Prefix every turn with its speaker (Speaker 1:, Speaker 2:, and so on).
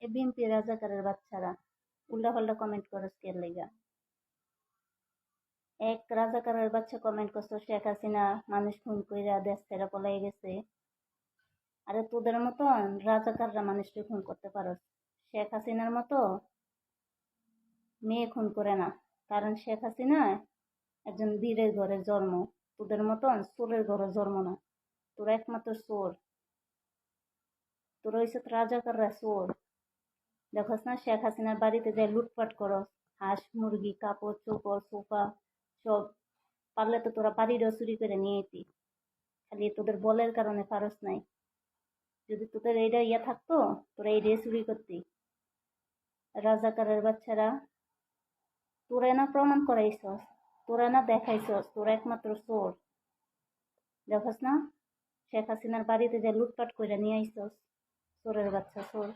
Speaker 1: এ BNP রাজাকারের বাচ্চারা উল্টাপাল্টা কমেন্ট করস কে লেগা? এক রাজাকারের বাচ্চা কমেন্ট করছো শেখ হাসিনা মানুষ খুন কইরা দেশ ছেড়ে পলাই গেছে। আরে তোদের মতন রাজাকাররা মানুষকে খুন করতে পারো, শেখ হাসিনার মতো মেয়ে খুন করে না। কারণ শেখ হাসিনা একজন বীরের ঘরে জন্ম, তোদের মতন চোরের ঘরে জন্ম না। তোরা একমাত্র চোর, তোরা হইছে রাজাকাররা চোর। দেখোস না শেখ হাসিনার বাড়িতে যাই লুটপাট করস, হাঁস মুরগি কাপড় চোপড় সোফা সব, পারলে তো তোরা বাড়িরও চুরি করে নিয়ে যেতি। খালি তোদের বলের কারণে পারস নাই। যদি তোদের এইটা ইয়া থাকতো তোরা এইটাই চুরি করতি। রাজাকারের বাচ্চারা, তোরা না প্রমাণ করাইছস, তোরা না দেখাইছস, তোরা একমাত্র চোর। দেখোস না শেখ হাসিনার বাড়িতে যে লুটপাট করে নিয়ে আইছস, চোরের বাচ্চা চোর।